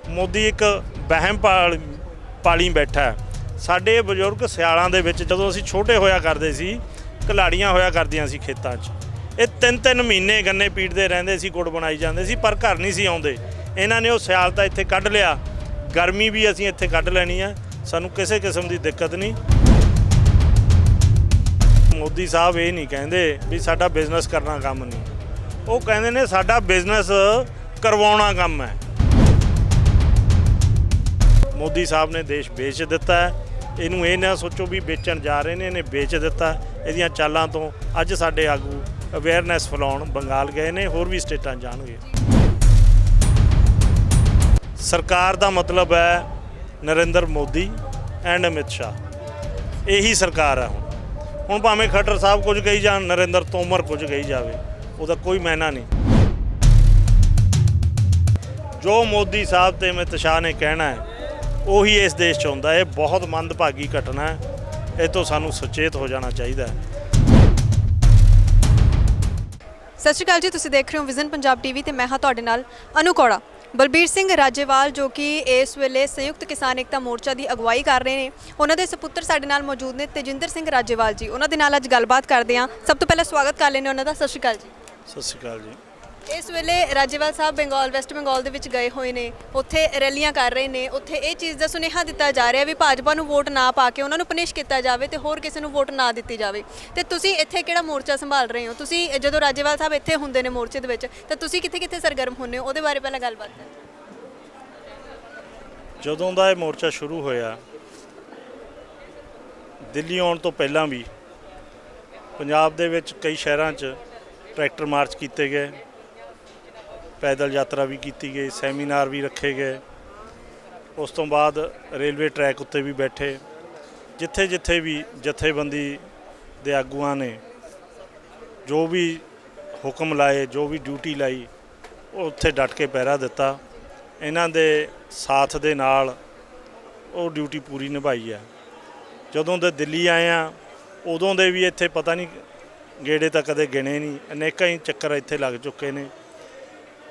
ਮੋਦੀ ਇੱਕ ਵਹਿਮ ਪਾਲੀ ਬੈਠਾ ਹੈ। ਸਾਡੇ ਬਜ਼ੁਰਗ ਸਿਆਲਾਂ ਦੇ ਵਿੱਚ ਜਦੋਂ ਅਸੀਂ ਛੋਟੇ ਹੋਇਆ ਕਰਦੇ ਸੀ, ਘਲਾੜੀਆਂ ਹੋਇਆ ਕਰਦੀਆਂ ਸੀ ਖੇਤਾਂ 'ਚ। ਇਹ 3-3 ਮਹੀਨੇ ਗੰਨੇ ਪੀਟਦੇ ਰਹਿੰਦੇ ਸੀ, ਗੁੜ ਬਣਾਈ ਜਾਂਦੇ ਸੀ, ਪਰ ਘਰ ਨਹੀਂ ਸੀ ਆਉਂਦੇ। ਇਹਨਾਂ ਨੇ ਉਹ ਸਿਆਲ ਤਾਂ ਇੱਥੇ ਕੱਢ ਲਿਆ, ਗਰਮੀ ਵੀ ਅਸੀਂ ਇੱਥੇ ਕੱਢ ਲੈਣੀ ਆ, ਸਾਨੂੰ ਕਿਸੇ ਕਿਸਮ ਦੀ ਦਿੱਕਤ ਨਹੀਂ। ਮੋਦੀ ਸਾਹਿਬ ਇਹ ਨਹੀਂ ਕਹਿੰਦੇ ਵੀ ਸਾਡਾ ਬਿਜ਼ਨਸ ਕਰਨਾ ਕੰਮ ਨਹੀਂ, ਉਹ ਕਹਿੰਦੇ ਨੇ ਸਾਡਾ ਬਿਜ਼ਨਸ ਕਰਵਾਉਣਾ ਕੰਮ ਹੈ। ਮੋਦੀ ਸਾਹਿਬ ਨੇ ਦੇਸ਼ ਵੇਚ ਦਿੱਤਾ ਹੈ, ਇਹਨੂੰ ਇਹ ਨਾ ਸੋਚੋ ਵੀ ਵੇਚਣ ਜਾ ਰਹੇ ਨੇ, ਇਹਨੇ ਵੇਚ ਦਿੱਤਾ। ਇਹਦੀਆਂ ਚਾਲਾਂ ਤੋਂ ਅੱਜ ਸਾਡੇ ਆਗੂ ਅਵੇਅਰਨੈਸ ਫੈਲਾਉਣ ਬੰਗਾਲ ਗਏ ਨੇ, ਹੋਰ ਵੀ ਸਟੇਟਾਂ ਜਾਣਗੇ। ਸਰਕਾਰ ਦਾ ਮਤਲਬ ਹੈ ਨਰਿੰਦਰ ਮੋਦੀ ਐਂਡ ਅਮਿਤ ਸ਼ਾਹ, ਇਹੀ ਸਰਕਾਰ ਹੈ। ਹੁਣ ਭਾਵੇਂ ਖੱਟਰ ਸਾਹਿਬ ਕੁਝ ਕਹੀ ਜਾਣ, ਨਰਿੰਦਰ ਤੋਮਰ ਕੁਝ ਕਹੀ ਜਾਵੇ, ਉਹਦਾ ਕੋਈ ਮਾਇਨਾ ਨਹੀਂ। ਜੋ ਮੋਦੀ ਸਾਹਿਬ ਤੇ ਅਮਿਤ ਸ਼ਾਹ ਨੇ ਕਹਿਣਾ ਹੈ ਉਹੀ ਇਸ ਦੇਸ਼ 'ਚ ਹੁੰਦਾ। ਇਹ ਬਹੁਤ ਮੰਦਭਾਗੀ ਘਟਨਾ ਹੈ, ਇਹ ਤੋਂ ਸਾਨੂੰ ਸੁਚੇਤ ਹੋ ਜਾਣਾ ਚਾਹੀਦਾ ਹੈ। ਸਤਿ ਸ਼੍ਰੀ ਅਕਾਲ ਜੀ, ਤੁਸੀਂ ਦੇਖ ਰਹੇ ਹੋ ਵਿਜ਼ਨ ਪੰਜਾਬ ਟੀਵੀ ਤੇ ਮੈਂ ਹਾਂ ਤੁਹਾਡੇ ਨਾਲ ਅਨੂ ਕੌੜਾ। ਬਲਬੀਰ ਸਿੰਘ ਰਾਜੇਵਾਲ ਜੋ ਕਿ ਇਸ ਵੇਲੇ ਸੰਯੁਕਤ ਕਿਸਾਨ ਏਕਤਾ ਮੋਰਚਾ ਦੀ ਅਗਵਾਈ ਕਰ ਰਹੇ ਨੇ, ਉਹਨਾਂ ਦੇ ਸੁਪੁੱਤਰ ਸਾਡੇ ਨਾਲ ਮੌਜੂਦ ਨੇ ਤੇਜਿੰਦਰ ਸਿੰਘ ਰਾਜੇਵਾਲ ਜੀ। ਉਹਨਾਂ ਦੇ ਨਾਲ ਅੱਜ ਗੱਲਬਾਤ ਕਰਦੇ ਹਾਂ। ਸਭ ਤੋਂ ਪਹਿਲਾਂ ਸਵਾਗਤ ਕਰ ਲੈਂਦੇ ਉਹਨਾਂ ਦਾ। ਸਤਿ ਸ਼੍ਰੀ ਅਕਾਲ ਜੀ। ਸਤਿ ਸ਼੍ਰੀ ਅਕਾਲ ਜੀ। ਇਸ ਵੇਲੇ ਰਾਜੇਵਾਲ ਸਾਹਿਬ ਵੈਸਟ ਬੰਗਾਲ ਦੇ ਵਿੱਚ ਗਏ ਹੋਏ ਨੇ, ਉੱਥੇ ਰੈਲੀਆਂ ਕਰ ਰਹੇ ਨੇ। ਉੱਥੇ ਇਹ ਚੀਜ਼ ਦਾ ਸੁਨੇਹਾ ਦਿੱਤਾ ਜਾ ਰਿਹਾ ਵੀ ਭਾਜਪਾ ਨੂੰ ਵੋਟ ਨਾ ਪਾ ਕੇ ਉਹਨਾਂ ਨੂੰ ਪਨਿਸ਼ ਕੀਤਾ ਜਾਵੇ ਤੇ ਹੋਰ ਕਿਸੇ ਨੂੰ ਵੋਟ ਨਾ ਦਿੱਤੀ ਜਾਵੇ। ਤੇ ਤੁਸੀਂ ਇੱਥੇ ਕਿਹੜਾ ਮੋਰਚਾ ਸੰਭਾਲ ਰਹੇ ਹੋ? ਤੁਸੀਂ ਜਦੋਂ ਰਾਜੇਵਾਲ ਸਾਹਿਬ ਇੱਥੇ ਹੁੰਦੇ ਨੇ ਮੋਰਚੇ ਦੇ ਵਿੱਚ, ਤਾਂ ਤੁਸੀਂ ਕਿੱਥੇ ਸਰਗਰਮ ਹੁੰਦੇ ਹੋ? ਉਹਦੇ ਬਾਰੇ ਪਹਿਲਾਂ ਗੱਲਬਾਤ ਕਰਦੇ। ਜਦੋਂ ਦਾ ਇਹ ਮੋਰਚਾ ਸ਼ੁਰੂ ਹੋਇਆ, ਦਿੱਲੀ ਆਉਣ ਤੋਂ ਪਹਿਲਾਂ ਵੀ ਪੰਜਾਬ ਦੇ ਵਿੱਚ ਕਈ ਸ਼ਹਿਰਾਂ 'ਚ ਟਰੈਕਟਰ ਮਾਰਚ ਕੀਤੇ ਗਏ, ਪੈਦਲ ਯਾਤਰਾ ਵੀ ਕੀਤੀ ਗਈ, ਸੈਮੀਨਾਰ ਵੀ ਰੱਖੇ ਗਏ। ਉਸ ਤੋਂ ਬਾਅਦ ਰੇਲਵੇ ਟਰੈਕ ਉੱਤੇ ਵੀ ਬੈਠੇ। ਜਿੱਥੇ ਜਿੱਥੇ ਵੀ ਜਥੇਬੰਦੀ ਦੇ ਆਗੂਆਂ ਨੇ ਜੋ ਵੀ ਹੁਕਮ ਲਾਏ, ਜੋ ਵੀ ਡਿਊਟੀ ਲਾਈ, ਉਹ ਉੱਥੇ ਡਟ ਕੇ ਪਹਿਰਾ ਦਿੱਤਾ। ਇਹਨਾਂ ਦੇ ਸਾਥ ਦੇ ਨਾਲ ਉਹ ਡਿਊਟੀ ਪੂਰੀ ਨਿਭਾਈ ਹੈ। ਜਦੋਂ ਦੇ ਦਿੱਲੀ ਆਏ ਆ, ਉਦੋਂ ਦੇ ਵੀ ਇੱਥੇ ਪਤਾ ਨਹੀਂ ਗੇੜੇ ਤਾਂ ਕਦੇ ਗਿਣੇ ਨਹੀਂ, ਅਨੇਕਾਂ ਹੀ ਚੱਕਰ ਇੱਥੇ ਲੱਗ ਚੁੱਕੇ ਨੇ।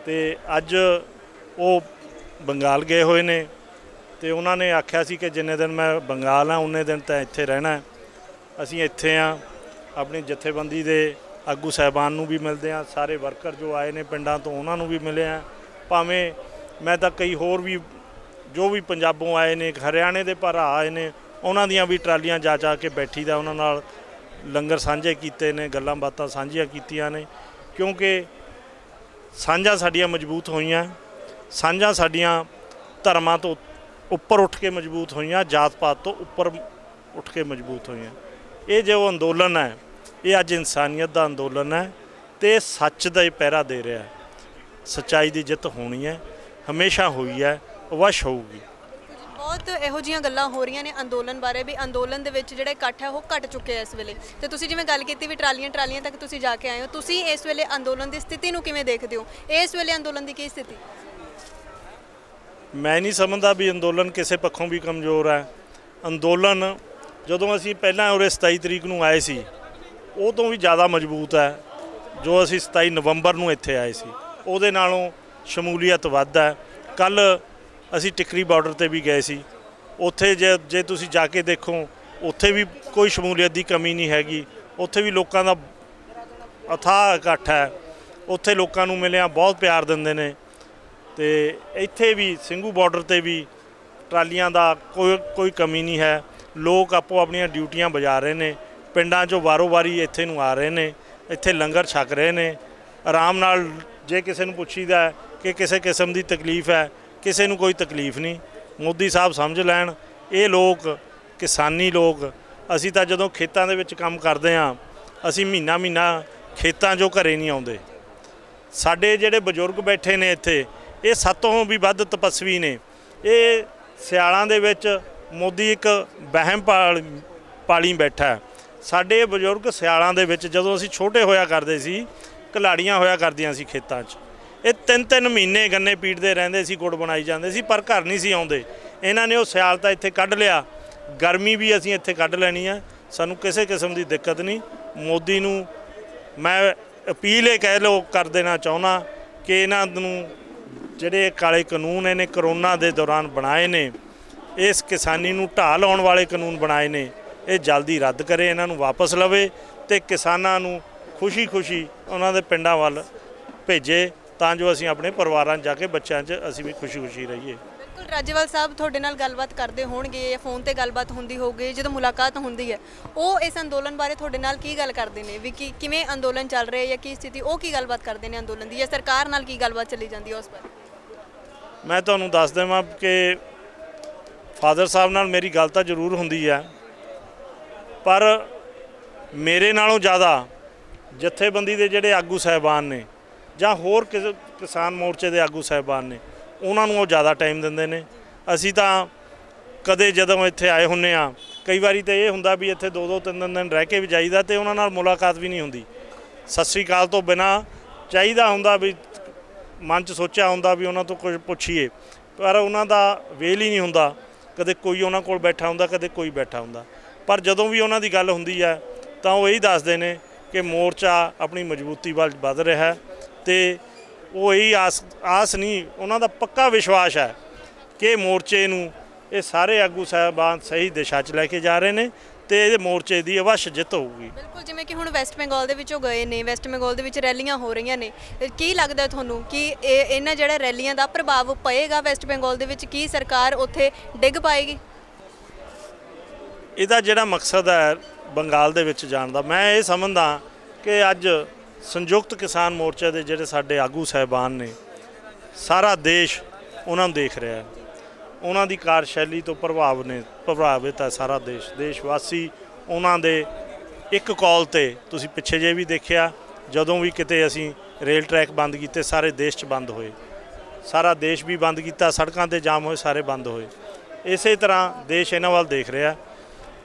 ਤੇ ਅੱਜ ਉਹ ਬੰਗਾਲ ਗਏ ਹੋਏ ਨੇ ਤੇ ਉਹਨਾਂ ਨੇ ਆਖਿਆ ਸੀ ਕਿ ਜਿੰਨੇ ਦਿਨ ਮੈਂ ਬੰਗਾਲ ਹਾਂ ਉਨੇ ਦਿਨ ਤਾਂ ਇੱਥੇ ਰਹਿਣਾ। ਅਸੀਂ ਇੱਥੇ ਆ, ਆਪਣੀ ਜਥੇਬੰਦੀ ਦੇ ਆਗੂ ਸਾਹਿਬਾਨ ਨੂੰ ਵੀ ਮਿਲਦੇ ਹਾਂ, ਸਾਰੇ ਵਰਕਰ ਜੋ ਆਏ ਨੇ ਪਿੰਡਾਂ ਤੋਂ ਉਹਨਾਂ ਨੂੰ ਵੀ ਮਿਲੇ ਆ। ਭਾਵੇਂ ਮੈਂ ਤਾਂ ਕਈ ਹੋਰ ਵੀ ਜੋ ਵੀ ਪੰਜਾਬੋਂ ਆਏ ਨੇ, ਹਰਿਆਣੇ ਦੇ ਭਰਾ ਆਏ ਨੇ, ਉਹਨਾਂ ਦੀਆਂ ਵੀ ਟਰਾਲੀਆਂ ਜਾ ਕੇ ਬੈਠੀ ਦਾ, ਉਹਨਾਂ ਨਾਲ ਲੰਗਰ ਸਾਂਝੇ ਕੀਤੇ ਨੇ, ਗੱਲਾਂ ਬਾਤਾਂ ਸਾਂਝੀਆਂ ਕੀਤੀਆਂ ਨੇ। ਕਿਉਂਕਿ ਸਾਂਝਾਂ ਸਾਡੀਆਂ ਮਜ਼ਬੂਤ ਹੋਈਆਂ, ਸਾਂਝਾਂ ਸਾਡੀਆਂ ਧਰਮਾਂ ਤੋਂ ਉੱਪਰ ਉੱਠ ਕੇ ਮਜ਼ਬੂਤ ਹੋਈਆਂ, ਜਾਤ ਪਾਤ ਤੋਂ ਉੱਪਰ ਉੱਠ ਕੇ ਮਜ਼ਬੂਤ ਹੋਈਆਂ। ਇਹ ਜੋ ਅੰਦੋਲਨ ਹੈ, ਇਹ ਅੱਜ ਇਨਸਾਨੀਅਤ ਦਾ ਅੰਦੋਲਨ ਹੈ ਤੇ ਸੱਚ ਦਾ ਹੀ ਪਹਿਰਾ ਦੇ ਰਿਹਾ। ਸੱਚਾਈ ਦੀ ਜਿੱਤ ਹੋਣੀ ਹੈ, ਹਮੇਸ਼ਾ ਹੋਈ ਹੈ, ਅਵੱਸ਼ ਹੋਊਗੀ। ਬਹੁਤ ਇਹੋ ਜਿਹੀਆਂ ਗੱਲਾਂ ਹੋ ਰਹੀਆਂ ਨੇ ਅੰਦੋਲਨ ਬਾਰੇ ਵੀ ਅੰਦੋਲਨ ਦੇ ਵਿੱਚ ਜਿਹੜਾ ਇਕੱਠ ਹੈ ਉਹ ਘਟ ਚੁੱਕਿਆ ਇਸ ਵੇਲੇ। ਤੇ ਤੁਸੀਂ ਜਿਵੇਂ ਗੱਲ ਕੀਤੀ ਵੀ ਟਰਾਲੀਆਂ ਤੱਕ ਤੁਸੀਂ ਜਾ ਕੇ ਆਏ ਹੋ, ਤੁਸੀਂ ਇਸ ਵੇਲੇ ਅੰਦੋਲਨ ਦੀ ਸਥਿਤੀ ਨੂੰ ਕਿਵੇਂ ਦੇਖਦੇ ਹੋ? ਇਸ ਵੇਲੇ ਅੰਦੋਲਨ ਦੀ ਕੀ ਸਥਿਤੀ? ਮੈਂ ਨਹੀਂ ਸਮਝਦਾ ਵੀ ਅੰਦੋਲਨ ਕਿਸੇ ਪੱਖੋਂ ਵੀ ਕਮਜ਼ੋਰ ਹੈ। ਅੰਦੋਲਨ ਜਦੋਂ ਅਸੀਂ ਪਹਿਲਾਂ ਉਰੇ 27 ਤਰੀਕ ਨੂੰ ਆਏ ਸੀ, ਉਹ ਤੋਂ ਵੀ ਜ਼ਿਆਦਾ ਮਜ਼ਬੂਤ ਹੈ। ਜੋ ਅਸੀਂ 27 ਨਵੰਬਰ ਨੂੰ ਇੱਥੇ ਆਏ ਸੀ, ਉਹਦੇ ਨਾਲੋਂ ਸ਼ਮੂਲੀਅਤ ਵੱਧ ਹੈ। ਕੱਲ੍ਹ ਅਸੀਂ ਟਿਕਰੀ ਬਾਰਡਰ 'ਤੇ ਵੀ ਗਏ ਸੀ, ਉੱਥੇ ਜੇ ਤੁਸੀਂ ਜਾ ਕੇ ਦੇਖੋ, ਉੱਥੇ ਵੀ ਕੋਈ ਸ਼ਮੂਲੀਅਤ ਦੀ ਕਮੀ ਨਹੀਂ ਹੈਗੀ। ਉੱਥੇ ਵੀ ਲੋਕਾਂ ਦਾ ਅਥਾਹ ਇਕੱਠ ਹੈ, ਉੱਥੇ ਲੋਕਾਂ ਨੂੰ ਮਿਲਿਆ ਬਹੁਤ ਪਿਆਰ ਦਿੰਦੇ ਨੇ। ਤੇ ਇੱਥੇ ਵੀ ਸਿੰਘੂ ਬਾਰਡਰ 'ਤੇ ਵੀ ਟਰਾਲੀਆਂ ਦਾ ਕੋਈ ਕਮੀ ਨਹੀਂ ਹੈ। ਲੋਕ ਆਪੋ ਆਪਣੀਆਂ ਡਿਊਟੀਆਂ ਬਜਾ ਰਹੇ ਨੇ, ਪਿੰਡਾਂ 'ਚੋਂ ਵਾਰੋ ਵਾਰੀ ਇੱਥੇ ਨੂੰ ਆ ਰਹੇ ਨੇ, ਇੱਥੇ ਲੰਗਰ ਛਕ ਰਹੇ ਨੇ ਆਰਾਮ ਨਾਲ। ਜੇ ਕਿਸੇ ਨੂੰ ਪੁੱਛੀਦਾ ਕਿ ਕਿਸੇ ਕਿਸਮ ਦੀ ਤਕਲੀਫ ਹੈ, ਕਿਸੇ ਨੂੰ ਕੋਈ ਤਕਲੀਫ ਨਹੀਂ। ਮੋਦੀ ਸਾਹਿਬ ਸਮਝ ਲੈਣ, ਇਹ ਲੋਕ ਕਿਸਾਨੀ ਲੋਕ। ਅਸੀਂ ਤਾਂ ਜਦੋਂ ਖੇਤਾਂ ਦੇ ਵਿੱਚ ਕੰਮ ਕਰਦੇ ਹਾਂ, ਅਸੀਂ ਮਹੀਨਾ ਖੇਤਾਂ 'ਚੋਂ ਘਰੇ ਨਹੀਂ ਆਉਂਦੇ। ਸਾਡੇ ਜਿਹੜੇ ਬਜ਼ੁਰਗ ਬੈਠੇ ਨੇ ਇੱਥੇ, ਇਹ ਸਾਤੋਂ ਵੀ ਵੱਧ ਤਪੱਸਵੀ ਨੇ। ਇਹ ਸਿਆਲਾਂ ਦੇ ਵਿੱਚ ਮੋਦੀ ਇੱਕ ਵਹਿਮ ਪਾਲੀ ਬੈਠਾ। ਸਾਡੇ ਬਜ਼ੁਰਗ ਸਿਆਲਾਂ ਦੇ ਵਿੱਚ ਜਦੋਂ ਅਸੀਂ ਛੋਟੇ ਹੋਇਆ ਕਰਦੇ ਸੀ, ਘਲਾੜੀਆਂ ਹੋਇਆ ਕਰਦੀਆਂ ਸੀ ਖੇਤਾਂ 'ਚ। ਇਹ 3-3 ਮਹੀਨੇ ਗੰਨੇ ਪੀਟਦੇ ਰਹਿੰਦੇ ਸੀ, ਗੁੜ ਬਣਾਈ ਜਾਂਦੇ ਸੀ, ਪਰ ਘਰ ਨਹੀਂ ਸੀ ਆਉਂਦੇ। ਇਹਨਾਂ ਨੇ ਉਹ ਸਿਆਲ ਤਾਂ ਇੱਥੇ ਕੱਢ ਲਿਆ, ਗਰਮੀ ਵੀ ਅਸੀਂ ਇੱਥੇ ਕੱਢ ਲੈਣੀ ਆ, ਸਾਨੂੰ ਕਿਸੇ ਕਿਸਮ ਦੀ ਦਿੱਕਤ ਨਹੀਂ। ਮੋਦੀ ਨੂੰ ਮੈਂ ਅਪੀਲ ਇਹ ਕਹਿ ਲਓ ਕਰ ਦੇਣਾ ਚਾਹੁੰਦਾ ਕਿ ਇਹਨਾਂ ਨੂੰ ਜਿਹੜੇ ਕਾਲੇ ਕਾਨੂੰਨ ਇਹਨੇ ਕਰੋਨਾ ਦੇ ਦੌਰਾਨ ਬਣਾਏ ਨੇ, ਇਸ ਕਿਸਾਨੀ ਨੂੰ ਢਾਹ ਲਾਉਣ ਵਾਲੇ ਕਾਨੂੰਨ ਬਣਾਏ ਨੇ, ਇਹ ਜਲਦੀ ਰੱਦ ਕਰੇ, ਇਹਨਾਂ ਨੂੰ ਵਾਪਸ ਲਵੇ ਤੇ ਕਿਸਾਨਾਂ ਨੂੰ ਖੁਸ਼ੀ ਉਹਨਾਂ ਦੇ ਪਿੰਡਾਂ ਵੱਲ ਭੇਜੇ, ਤਾਂ ਜੋ ਅਸੀਂ ਆਪਣੇ ਪਰਿਵਾਰਾਂ 'ਚ ਜਾ ਕੇ ਬੱਚਿਆਂ 'ਚ ਅਸੀਂ ਵੀ ਖੁਸ਼ੀ ਰਹੀਏ। ਬਿਲਕੁਲ ਰਾਜੇਵਾਲ ਸਾਹਿਬ ਤੁਹਾਡੇ ਨਾਲ ਗੱਲਬਾਤ ਕਰਦੇ ਹੋਣਗੇ ਜਾਂ ਫੋਨ ਤੇ ਗੱਲਬਾਤ ਹੁੰਦੀ ਹੋਊਗੀ, ਜਦੋਂ ਮੁਲਾਕਾਤ ਹੁੰਦੀ ਹੈ ਉਹ ਇਸ ਅੰਦੋਲਨ ਬਾਰੇ ਤੁਹਾਡੇ ਨਾਲ ਕੀ ਗੱਲ ਕਰਦੇ ਨੇ ਵੀ ਕਿਵੇਂ ਅੰਦੋਲਨ ਚੱਲ ਰਿਹਾ ਜਾਂ ਕੀ ਸਥਿਤੀ, ਉਹ ਕੀ ਗੱਲਬਾਤ ਕਰਦੇ ਨੇ ਅੰਦੋਲਨ ਦੀ, ਜਾਂ ਸਰਕਾਰ ਨਾਲ ਕੀ ਗੱਲਬਾਤ ਚੱਲੀ ਜਾਂਦੀ ਹੈ ਉਸ ਬਾਰੇ? ਮੈਂ ਤੁਹਾਨੂੰ ਦੱਸ ਦੇਵਾਂ ਕਿ ਫਾਦਰ ਸਾਹਿਬ ਨਾਲ ਮੇਰੀ ਗੱਲ ਤਾਂ ਜ਼ਰੂਰ ਹੁੰਦੀ ਹੈ, ਪਰ ਮੇਰੇ ਨਾਲੋਂ ਜ਼ਿਆਦਾ ਜਥੇਬੰਦੀ ਦੇ ਜਿਹੜੇ ਆਗੂ ਸਾਹਿਬਾਨ ਨੇ ਜਾਂ ਹੋਰ ਕਿਸਾਨ ਮੋਰਚੇ ਦੇ ਆਗੂ ਸਾਹਿਬਾਨ ਨੇ, ਉਹਨਾਂ ਨੂੰ ਉਹ ਜ਼ਿਆਦਾ ਟਾਈਮ ਦਿੰਦੇ ਨੇ। ਅਸੀਂ ਤਾਂ ਕਦੇ ਜਦੋਂ ਇੱਥੇ ਆਏ ਹੁੰਦੇ ਆ, ਕਈ ਵਾਰੀ ਤਾਂ ਇਹ ਹੁੰਦਾ ਵੀ ਇੱਥੇ 2-2 3 ਦਿਨ ਰਹਿ ਕੇ ਵੀ ਜਾਈਦਾ ਤੇ ਉਹਨਾਂ ਨਾਲ ਮੁਲਾਕਾਤ ਵੀ ਨਹੀਂ ਹੁੰਦੀ। ਸਤਿ ਸ੍ਰੀ ਅਕਾਲ ਤੋਂ ਬਿਨਾਂ ਚਾਹੀਦਾ ਹੁੰਦਾ ਵੀ ਮਨ 'ਚ ਸੋਚਿਆ ਹੁੰਦਾ ਵੀ ਉਹਨਾਂ ਤੋਂ ਕੁਝ ਪੁੱਛੀਏ, ਪਰ ਉਹਨਾਂ ਦਾ ਵੇਲ ਹੀ ਨਹੀਂ ਹੁੰਦਾ। ਕਦੇ ਕੋਈ ਉਹਨਾਂ ਕੋਲ ਬੈਠਾ ਹੁੰਦਾ, ਕਦੇ ਕੋਈ ਬੈਠਾ ਹੁੰਦਾ, ਪਰ ਜਦੋਂ ਵੀ ਉਹਨਾਂ ਦੀ ਗੱਲ ਹੁੰਦੀ ਹੈ ਤਾਂ ਉਹ ਇਹੀ ਦੱਸਦੇ ਨੇ ਕਿ ਮੋਰਚਾ ਆਪਣੀ ਮਜ਼ਬੂਤੀ ਵੱਲ ਵੱਧ ਰਿਹਾ ਤੇ ਉਹ ਇਹੀ ਆਸ ਨਹੀਂ, ਉਹਨਾਂ ਦਾ ਪੱਕਾ ਵਿਸ਼ਵਾਸ ਹੈ ਕਿ ਮੋਰਚੇ ਨੂੰ ਇਹ ਸਾਰੇ ਆਗੂ ਸਾਹਿਬਾਨ ਸਹੀ ਦਿਸ਼ਾ 'ਚ ਲੈ ਕੇ ਜਾ ਰਹੇ ਨੇ ਤੇ ਇਹਦੇ ਮੋਰਚੇ ਦੀ ਅਵੱਸ਼ ਜਿੱਤ ਹੋਊਗੀ। ਬਿਲਕੁਲ, ਜਿਵੇਂ ਕਿ ਹੁਣ ਵੈਸਟ ਬੰਗਾਲ ਦੇ ਵਿੱਚੋਂ ਗਏ ਨੇ, ਵੈਸਟ ਬੰਗਾਲ ਦੇ ਵਿੱਚ ਰੈਲੀਆਂ ਹੋ ਰਹੀਆਂ ਨੇ, ਕੀ ਲੱਗਦਾ ਤੁਹਾਨੂੰ ਕਿ ਇਹਨਾਂ ਜਿਹੜਾ ਰੈਲੀਆਂ ਦਾ ਪ੍ਰਭਾਵ ਪਏਗਾ ਵੈਸਟ ਬੰਗਾਲ ਦੇ ਵਿੱਚ? ਕੀ ਸਰਕਾਰ ਉੱਥੇ ਡਿੱਗ ਪਾਏਗੀ? ਇਹਦਾ ਜਿਹੜਾ ਮਕਸਦ ਹੈ ਬੰਗਾਲ ਦੇ ਵਿੱਚ ਜਾਣ ਦਾ, ਮੈਂ ਇਹ ਸਮਝਦਾ ਕਿ ਅੱਜ ਸੰਯੁਕਤ ਕਿਸਾਨ ਮੋਰਚੇ ਦੇ ਜਿਹੜੇ ਸਾਡੇ ਆਗੂ ਸਾਹਿਬਾਨ ਨੇ, ਸਾਰਾ ਦੇਸ਼ ਉਹਨਾਂ ਨੂੰ ਦੇਖ ਰਿਹਾ ਹੈ, ਉਹਨਾਂ ਦੀ ਕਾਰਜਸ਼ੈਲੀ ਤੋਂ ਪ੍ਰਭਾਵਿਤ ਹੈ ਸਾਰਾ ਦੇਸ਼ ਵਾਸੀ। ਉਹਨਾਂ ਦੇ ਇੱਕ ਕਾਲ ਤੇ ਤੁਸੀਂ ਪਿੱਛੇ ਜੇ ਵੀ ਦੇਖਿਆ, ਜਦੋਂ ਵੀ ਕਿਤੇ ਅਸੀਂ ਰੇਲ ਟਰੈਕ ਬੰਦ ਕੀਤੇ ਸਾਰੇ ਦੇਸ਼ 'ਚ ਬੰਦ ਹੋਏ, ਸਾਰਾ ਦੇਸ਼ ਵੀ ਬੰਦ ਕੀਤਾ, ਸੜਕਾਂ ਤੇ ਜਾਮ ਹੋਏ, ਸਾਰੇ ਬੰਦ ਹੋਏ। ਇਸੇ ਤਰ੍ਹਾਂ ਦੇਸ਼ ਇਹਨਾਂ ਵੱਲ ਦੇਖ ਰਿਹਾ।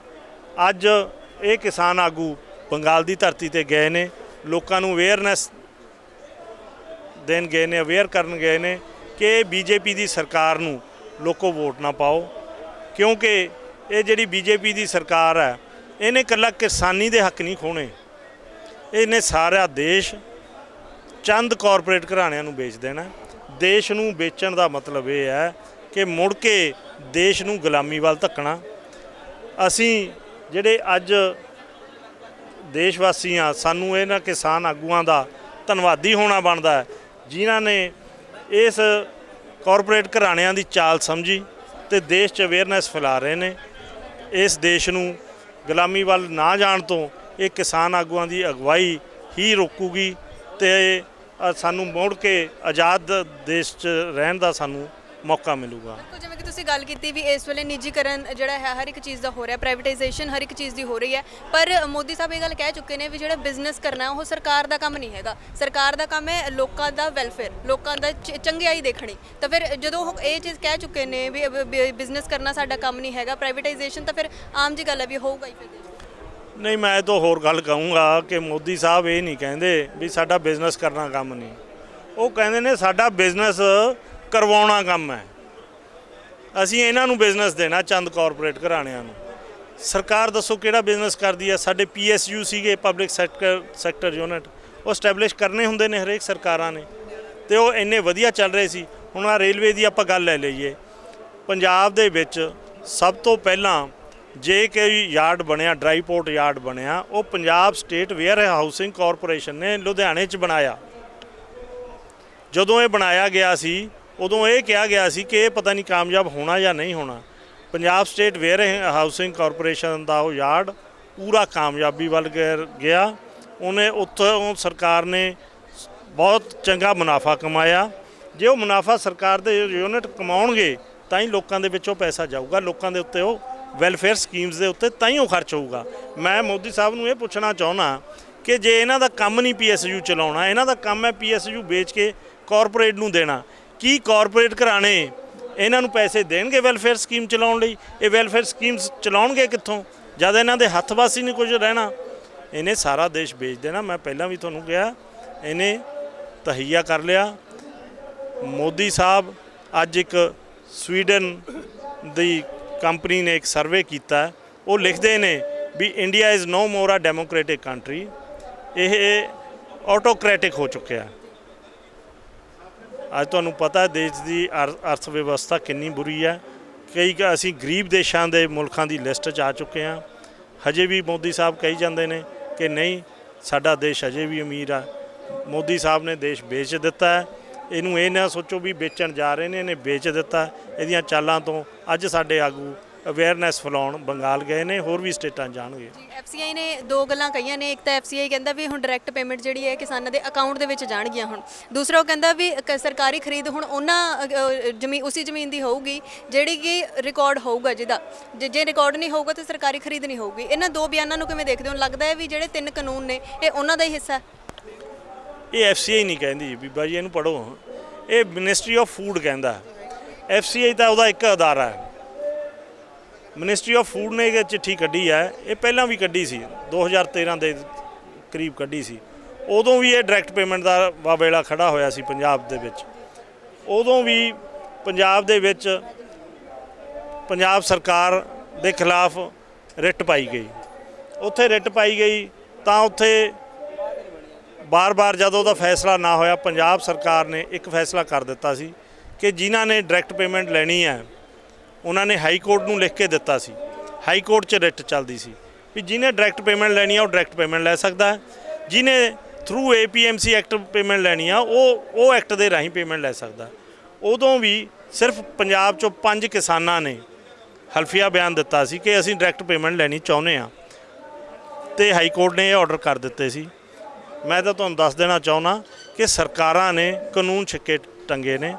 ਅੱਜ ਇਹ ਕਿਸਾਨ ਆਗੂ ਬੰਗਾਲ ਦੀ ਧਰਤੀ ਤੇ ਗਏ ਨੇ, ਲੋਕਾਂ ਨੂੰ ਅਵੇਅਰਨੈਸ ਦੇਣ ਗਏ ਨੇ, ਅਵੇਅਰ ਕਰਨ ਗਏ ਨੇ ਕਿ ਬੀਜੇਪੀ ਦੀ ਸਰਕਾਰ ਨੂੰ ਲੋਕੋ ਵੋਟ ਨਾ ਪਾਓ, ਕਿਉਂਕਿ ਇਹ ਜਿਹੜੀ ਬੀਜੇਪੀ ਦੀ ਸਰਕਾਰ ਹੈ ਇਹਨੇ ਇਕੱਲਾ ਕਿਸਾਨੀ ਦੇ ਹੱਕ ਨਹੀਂ ਖੋਣੇ, ਇਹਨੇ ਸਾਰਾ ਦੇਸ਼ ਚੰਦ ਕਾਰਪੋਰੇਟ ਘਰਾਣਿਆਂ ਨੂੰ ਵੇਚ ਦੇਣਾ। ਦੇਸ਼ ਨੂੰ ਵੇਚਣ ਦਾ ਮਤਲਬ ਇਹ ਹੈ ਕਿ ਮੁੜ ਕੇ ਦੇਸ਼ ਨੂੰ ਗੁਲਾਮੀ ਵੱਲ ਧੱਕਣਾ। ਅਸੀਂ ਜਿਹੜੇ ਅੱਜ ਦੇਸ਼ ਵਾਸੀ ਹਾਂ, ਸਾਨੂੰ ਇਹਨਾਂ ਕਿਸਾਨ ਆਗੂਆਂ ਦਾ ਧੰਨਵਾਦੀ ਹੋਣਾ ਬਣਦਾ ਹੈ ਜਿਨ੍ਹਾਂ ਨੇ ਇਸ ਕਾਰਪੋਰੇਟ ਘਰਾਣਿਆਂ ਦੀ ਚਾਲ ਸਮਝੀ ਤੇ ਦੇਸ਼ 'ਚ ਅਵੇਅਰਨੈਸ ਫੈਲਾ ਰਹੇ ਨੇ। ਇਸ ਦੇਸ਼ ਨੂੰ ਗੁਲਾਮੀ ਵੱਲ ਨਾ ਜਾਣ ਤੋਂ ਇਹ ਕਿਸਾਨ ਆਗੂਆਂ ਦੀ ਅਗਵਾਈ ਹੀ ਰੋਕੂਗੀ ਤੇ ਸਾਨੂੰ ਮੁੜ ਕੇ ਆਜ਼ਾਦ ਦੇਸ਼ 'ਚ ਰਹਿਣ ਦਾ ਸਾਨੂੰ ਮੌਕਾ ਮਿਲੂਗਾ। ਜਿਵੇਂ ਕਿ ਤੁਸੀਂ ਗੱਲ ਕੀਤੀ ਵੀ ਇਸ ਵੇਲੇ ਨਿੱਜੀਕਰਨ ਜਿਹੜਾ ਹੈ ਹਰ ਇੱਕ ਚੀਜ਼ ਦਾ ਹੋ ਰਿਹਾ, ਪ੍ਰਾਈਵੇਟਾਈਜੇਸ਼ਨ ਹਰ ਇੱਕ ਚੀਜ਼ ਦੀ ਹੋ ਰਹੀ ਹੈ, ਪਰ ਮੋਦੀ ਸਾਹਿਬ ਇਹ ਗੱਲ ਕਹਿ ਚੁੱਕੇ ਨੇ ਵੀ ਜਿਹੜਾ ਬਿਜ਼ਨਸ ਕਰਨਾ ਉਹ ਸਰਕਾਰ ਦਾ ਕੰਮ ਨਹੀਂ ਹੈਗਾ, ਸਰਕਾਰ ਦਾ ਕੰਮ ਹੈ ਲੋਕਾਂ ਦਾ ਵੈਲਫੇਅਰ, ਲੋਕਾਂ ਦਾ ਚੰਗਿਆਈ ਦੇਖਣੀ। ਤਾਂ ਫਿਰ ਜਦੋਂ ਉਹ ਇਹ ਚੀਜ਼ ਕਹਿ ਚੁੱਕੇ ਨੇ ਵੀ ਬਿਜ਼ਨਸ ਕਰਨਾ ਸਾਡਾ ਕੰਮ ਨਹੀਂ ਹੈਗਾ, ਪ੍ਰਾਈਵੇਟਾਈਜੇਸ਼ਨ, ਤਾਂ ਫਿਰ ਆਮ ਜੀ ਗੱਲ ਹੈ ਵੀ ਹੋਊਗਾ ਹੀ ਫਿਰ। ਨਹੀਂ, ਮੈਂ ਤਾਂ ਹੋਰ ਗੱਲ ਕਹੂੰਗਾ ਕਿ ਮੋਦੀ ਸਾਹਿਬ ਇਹ ਨਹੀਂ ਕਹਿੰਦੇ ਵੀ ਸਾਡਾ ਬਿਜ਼ਨਸ ਕਰਨਾ ਕੰਮ ਨਹੀਂ, ਉਹ ਕਹਿੰਦੇ ਨੇ ਸਾਡਾ ਬਿਜ਼ਨਸ ਕਰਵਾਉਣਾ ਕੰਮ ਹੈ। ਅਸੀਂ ਇਹਨਾਂ ਨੂੰ ਬਿਜ਼ਨਸ ਦੇਣਾ, ਚੰਦ ਕਾਰਪੋਰੇਟ ਘਰਾਣਿਆਂ ਨੂੰ। ਸਰਕਾਰ ਦੱਸੋ ਕਿਹੜਾ ਬਿਜ਼ਨਸ ਕਰਦੀ ਹੈ? ਸਾਡੇ PSU ਸੀਗੇ, ਪਬਲਿਕ ਸੈਕਟਰ ਯੂਨਿਟ, ਉਹ ਸਟੈਬਲਿਸ਼ ਕਰਨੇ ਹੁੰਦੇ ਨੇ ਹਰੇਕ ਸਰਕਾਰਾਂ ਨੇ, ਤੇ ਉਹ ਇੰਨੇ ਵਧੀਆ ਚੱਲ ਰਹੇ ਸੀ। ਹੁਣ ਆ ਰੇਲਵੇ ਦੀ ਆਪਾਂ ਗੱਲ ਲੈ ਲਈਏ, ਪੰਜਾਬ ਦੇ ਵਿੱਚ ਸਭ ਤੋਂ ਪਹਿਲਾਂ ਜੇ ਕੋਈ ਯਾਰਡ ਬਣਿਆ, ਡਰਾਈ ਪੋਰਟ ਯਾਰਡ ਬਣਿਆ, ਉਹ Punjab state warehousing corporation ਨੇ ਲੁਧਿਆਣੇ 'ਚ ਬਣਾਇਆ। ਜਦੋਂ ਇਹ ਬਣਾਇਆ ਗਿਆ ਸੀ ਉਦੋਂ ਇਹ ਕਿਹਾ ਗਿਆ ਸੀ ਕਿ ਇਹ ਪਤਾ ਨਹੀਂ ਕਾਮਯਾਬ ਹੋਣਾ ਜਾਂ ਨਹੀਂ ਹੋਣਾ। Punjab state warehousing corporation ਦਾ ਉਹ ਯਾਰਡ ਪੂਰਾ ਕਾਮਯਾਬੀ ਵੱਲ ਗਿਆ। ਉਹਨੇ ਉੱਥੋਂ ਸਰਕਾਰ ਨੇ ਬਹੁਤ ਚੰਗਾ ਮੁਨਾਫਾ ਕਮਾਇਆ। ਜੇ ਉਹ ਮੁਨਾਫਾ ਸਰਕਾਰ ਦੇ ਯੂਨਿਟ ਕਮਾਉਣਗੇ ਤਾਂ ਹੀ ਲੋਕਾਂ ਦੇ ਵਿੱਚੋਂ ਪੈਸਾ ਜਾਊਗਾ, ਲੋਕਾਂ ਦੇ ਉੱਤੇ ਉਹ ਵੈਲਫੇਅਰ ਸਕੀਮਸ ਦੇ ਉੱਤੇ ਤਾਂ ਹੀ ਉਹ ਖਰਚ ਹੋਊਗਾ। ਮੈਂ ਮੋਦੀ ਸਾਹਿਬ ਨੂੰ ਇਹ ਪੁੱਛਣਾ ਚਾਹੁੰਦਾ ਕਿ ਜੇ ਇਹਨਾਂ ਦਾ ਕੰਮ ਨਹੀਂ PSU ਚਲਾਉਣਾ, ਇਹਨਾਂ ਦਾ ਕੰਮ ਹੈ PSU ਵੇਚ ਕੇ ਕਾਰਪੋਰੇਟ ਨੂੰ ਦੇਣਾ, ਕੀ ਕਾਰਪੋਰੇਟ ਘਰਾਣੇ ਇਹਨਾਂ ਨੂੰ ਪੈਸੇ ਦੇਣਗੇ ਵੈਲਫੇਅਰ ਸਕੀਮ ਚਲਾਉਣ ਲਈ? ਇਹ ਵੈਲਫੇਅਰ ਸਕੀਮਸ ਚਲਾਉਣਗੇ ਕਿੱਥੋਂ ਜਦ ਇਹਨਾਂ ਦੇ ਹੱਥ ਵੱਸ ਹੀ ਨਹੀਂ ਕੁਝ ਰਹਿਣਾ? ਇਹਨੇ ਸਾਰਾ ਦੇਸ਼ ਵੇਚ ਦੇਣਾ। ਮੈਂ ਪਹਿਲਾਂ ਵੀ ਤੁਹਾਨੂੰ ਕਿਹਾ, ਇਹਨੇ ਤਹਈਆ ਕਰ ਲਿਆ। ਮੋਦੀ ਸਾਹਿਬ ਅੱਜ ਇੱਕ ਸਵੀਡਨ ਦੀ ਕੰਪਨੀ ਨੇ ਇੱਕ ਸਰਵੇ ਕੀਤਾ, ਉਹ ਲਿਖਦੇ ਨੇ ਵੀ India is no more a democratic country, ਇਹ ਆਟੋਕ੍ਰੈਟਿਕ ਹੋ ਚੁੱਕਿਆ। ਅੱਜ ਤੁਹਾਨੂੰ ਪਤਾ ਦੇਸ਼ ਦੀ ਅਰਥ ਵਿਵਸਥਾ ਕਿੰਨੀ ਬੁਰੀ ਹੈ। ਕਈ ਅਸੀਂ ਗਰੀਬ ਦੇਸ਼ਾਂ ਦੇ ਮੁਲਕਾਂ ਦੀ ਲਿਸਟ 'ਚ ਆ ਚੁੱਕੇ ਹਾਂ। ਹਜੇ ਵੀ ਮੋਦੀ ਸਾਹਿਬ ਕਹੀ ਜਾਂਦੇ ਨੇ ਕਿ ਨਹੀਂ ਸਾਡਾ ਦੇਸ਼ ਅਜੇ ਵੀ ਅਮੀਰ ਆ। ਮੋਦੀ ਸਾਹਿਬ ਨੇ ਦੇਸ਼ ਵੇਚ ਦਿੱਤਾ ਹੈ। ਇਹਨੂੰ ਇਹ ਨਾ ਸੋਚੋ ਵੀ ਵੇਚਣ ਜਾ ਰਹੇ ਨੇ, ਇਹਨੇ ਵੇਚ ਦਿੱਤਾ। ਇਹਦੀਆਂ ਚਾਲਾਂ ਤੋਂ ਅੱਜ ਸਾਡੇ ਆਗੂ ਅਵੇਅਰਨੈਸ ਫੈਲਾਉਣ ਬੰਗਾਲ ਗਏ ਨੇ, ਹੋਰ ਵੀ ਸਟੇਟਾਂ ਜਾਣਗੇ। ਐਫਸੀਆਈ ਨੇ ਦੋ ਗੱਲਾਂ ਕਹੀਆਂ ਨੇ। ਇੱਕ ਤਾਂ ਐਫਸੀਆਈ ਕਹਿੰਦਾ ਵੀ ਹੁਣ ਡਾਇਰੈਕਟ ਪੇਮੈਂਟ ਜਿਹੜੀ ਹੈ ਕਿਸਾਨਾਂ ਦੇ ਅਕਾਊਂਟ ਦੇ ਵਿੱਚ ਜਾਣਗੀਆਂ ਹੁਣ। ਦੂਸਰਾ ਉਹ ਕਹਿੰਦਾ ਵੀ ਸਰਕਾਰੀ ਖਰੀਦ ਹੁਣ ਉਹਨਾਂ ਜ਼ਮੀਨ ਉਸੇ ਜ਼ਮੀਨ ਦੀ ਹੋਊਗੀ ਜਿਹੜੀ ਕਿ ਰਿਕਾਰਡ ਹੋਊਗਾ, ਜਿਹਦਾ ਜੇ ਰਿਕਾਰਡ ਨਹੀਂ ਹੋਊਗਾ ਤਾਂ ਸਰਕਾਰੀ ਖਰੀਦ ਨਹੀਂ ਹੋਊਗੀ। ਇਹਨਾਂ ਦੋ ਬਿਆਨਾਂ ਨੂੰ ਕਿਵੇਂ ਦੇਖਦੇ ਹੋ? ਲੱਗਦਾ ਹੈ ਵੀ ਜਿਹੜੇ 3 ਕਾਨੂੰਨ ਨੇ ਇਹ ਉਹਨਾਂ ਦਾ ਹੀ ਹਿੱਸਾ? ਇਹ ਐਫਸੀਆਈ ਨਹੀਂ ਕਹਿੰਦੀ ਬੀਬਾ ਜੀ, ਇਹਨੂੰ ਪੜ੍ਹੋ। ਇਹ ਮਿਨਿਸਟਰੀ ਆਫ ਫੂਡ ਕਹਿੰਦਾ। ਐਫਸੀਆਈ ਤਾਂ ਉਹਦਾ ਇੱਕ ਅਦਾਰਾ ਹੈ। ਮਿਨਿਸਟਰੀ ਆਫ ਫੂਡ ਨੇ ਇਹ ਚਿੱਠੀ ਕੱਢੀ ਹੈ। ਇਹ ਪਹਿਲਾਂ ਵੀ ਕੱਢੀ ਸੀ, 2013 ਦੇ ਕਰੀਬ ਕੱਢੀ ਸੀ। ਉਦੋਂ ਵੀ ਇਹ ਡਾਇਰੈਕਟ ਪੇਮੈਂਟ ਦਾ ਵਾਵੇਲਾ ਖੜਾ ਹੋਇਆ ਸੀ ਪੰਜਾਬ ਦੇ ਵਿੱਚ। ਉਦੋਂ ਵੀ ਪੰਜਾਬ ਦੇ ਵਿੱਚ ਪੰਜਾਬ ਸਰਕਾਰ ਦੇ ਖਿਲਾਫ ਰਿਟ ਪਾਈ ਗਈ। ਉੱਥੇ ਰਿਟ ਪਾਈ ਗਈ ਤਾਂ ਉੱਥੇ ਬਾਰ-ਬਾਰ ਜਦੋਂ ਉਹਦਾ ਫੈਸਲਾ ਨਾ ਹੋਇਆ, ਪੰਜਾਬ ਸਰਕਾਰ ਨੇ ਇੱਕ ਫੈਸਲਾ ਕਰ ਦਿੱਤਾ ਸੀ ਕਿ ਜਿਨ੍ਹਾਂ ਨੇ ਡਾਇਰੈਕਟ ਪੇਮੈਂਟ ਲੈਣੀ ਹੈ ਉਹਨਾਂ ਨੇ ਹਾਈ ਕੋਰਟ ਨੂੰ ਲਿਖ ਕੇ ਦਿੱਤਾ ਸੀ। ਹਾਈ ਕੋਰਟ 'ਚ ਰਿਟ ਚੱਲਦੀ ਸੀ ਵੀ ਜਿਹਨੇ ਡਾਇਰੈਕਟ ਪੇਮੈਂਟ ਲੈਣੀ ਆ ਉਹ ਡਾਇਰੈਕਟ ਪੇਮੈਂਟ ਲੈ ਸਕਦਾ ਹੈ, ਜਿਹਨੇ ਥਰੂ APMC ਐਕਟ ਪੇਮੈਂਟ ਲੈਣੀ ਆ ਉਹ ਐਕਟ ਦੇ ਰਾਹੀਂ ਪੇਮੈਂਟ ਲੈ ਸਕਦਾ। ਉਦੋਂ ਵੀ ਸਿਰਫ ਪੰਜਾਬ 'ਚੋਂ 5 ਕਿਸਾਨਾਂ ਨੇ ਹਲਫੀਆ ਬਿਆਨ ਦਿੱਤਾ ਸੀ ਕਿ ਅਸੀਂ ਡਾਇਰੈਕਟ ਪੇਮੈਂਟ ਲੈਣੀ ਚਾਹੁੰਦੇ ਹਾਂ, ਤੇ ਹਾਈ ਕੋਰਟ ਨੇ ਇਹ ਆਰਡਰ ਕਰ ਦਿੱਤੇ ਸੀ। ਮੈਂ ਤਾਂ ਤੁਹਾਨੂੰ ਦੱਸ ਦੇਣਾ ਚਾਹੁੰਦਾ ਕਿ ਸਰਕਾਰਾਂ ਨੇ ਕਾਨੂੰਨ ਛਿੱਕੇ ਟੰਗੇ ਨੇ।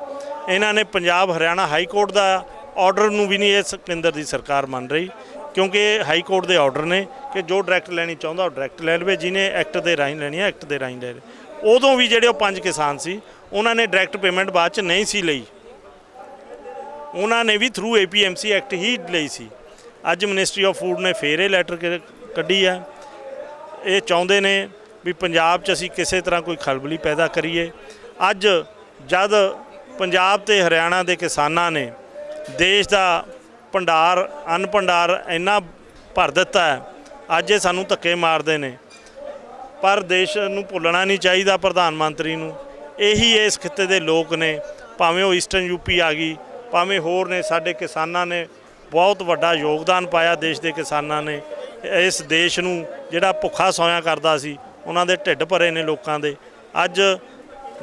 ਇਹਨਾਂ ਨੇ ਪੰਜਾਬ ਹਰਿਆਣਾ ਹਾਈ ਕੋਰਟ ਦਾ ਆਰਡਰ ਨੂੰ ਵੀ ਨਹੀਂ ਇਹ ਕੇਂਦਰ ਦੀ ਸਰਕਾਰ ਮੰਨ ਰਹੀ, ਕਿਉਂਕਿ ਇਹ ਹਾਈ ਕੋਰਟ ਦੇ ਆਰਡਰ ਨੇ ਕਿ ਜੋ ਡਾਇਰੈਕਟ ਲੈਣੀ ਚਾਹੁੰਦਾ ਉਹ ਡਾਇਰੈਕਟ ਲੈ ਲਵੇ, ਜਿਹਨੇ ਐਕਟ ਦੇ ਰਾਹੀਂ ਲੈਣੀ ਹੈ ਐਕਟ ਦੇ ਰਾਹੀਂ ਲੈ ਲਵੇ। ਉਦੋਂ ਵੀ ਜਿਹੜੇ ਉਹ 5 ਕਿਸਾਨ ਸੀ ਉਹਨਾਂ ਨੇ ਡਾਇਰੈਕਟ ਪੇਮੈਂਟ ਬਾਅਦ 'ਚ ਨਹੀਂ ਸੀ ਲਈ, ਉਹਨਾਂ ਨੇ ਵੀ ਥਰੂ APMC ਐਕਟ ਹੀ ਲਈ ਸੀ। ਅੱਜ ਮਿਨਿਸਟਰੀ ਆਫ ਫੂਡ ਨੇ ਫੇਰ ਇਹ ਲੈਟਰ ਕੱਢੀ ਹੈ। ਇਹ ਚਾਹੁੰਦੇ ਨੇ ਵੀ ਪੰਜਾਬ 'ਚ ਅਸੀਂ ਕਿਸੇ ਤਰ੍ਹਾਂ ਕੋਈ ਖਲਬਲੀ ਪੈਦਾ ਕਰੀਏ। ਅੱਜ ਜਦ ਪੰਜਾਬ ਤੇ ਹਰਿਆਣਾ ਦੇ ਕਿਸਾਨਾਂ ਨੇ ਦੇਸ਼ ਦਾ ਭੰਡਾਰ ਅੰਨ ਭੰਡਾਰ ਇੰਨਾ ਭਰ ਦਿੱਤਾ ਹੈ, ਅੱਜ ਇਹ ਸਾਨੂੰ ਧੱਕੇ ਮਾਰਦੇ ਨੇ। ਪਰ ਦੇਸ਼ ਨੂੰ ਭੁੱਲਣਾ ਨਹੀਂ ਚਾਹੀਦਾ ਪ੍ਰਧਾਨ ਮੰਤਰੀ ਨੂੰ। ਇਹੀ ਇਸ ਖਿੱਤੇ ਦੇ ਲੋਕ ਨੇ, ਭਾਵੇਂ ਉਹ ਈਸਟਰਨ UP ਆ ਗਈ, ਭਾਵੇਂ ਹੋਰ ਨੇ। ਸਾਡੇ ਕਿਸਾਨਾਂ ਨੇ ਬਹੁਤ ਵੱਡਾ ਯੋਗਦਾਨ ਪਾਇਆ। ਦੇਸ਼ ਦੇ ਕਿਸਾਨਾਂ ਨੇ ਇਸ ਦੇਸ਼ ਨੂੰ ਜਿਹੜਾ ਭੁੱਖਾ ਸੌਇਆ ਕਰਦਾ ਸੀ, ਉਹਨਾਂ ਦੇ ਢਿੱਡ ਭਰੇ ਨੇ ਲੋਕਾਂ ਦੇ। ਅੱਜ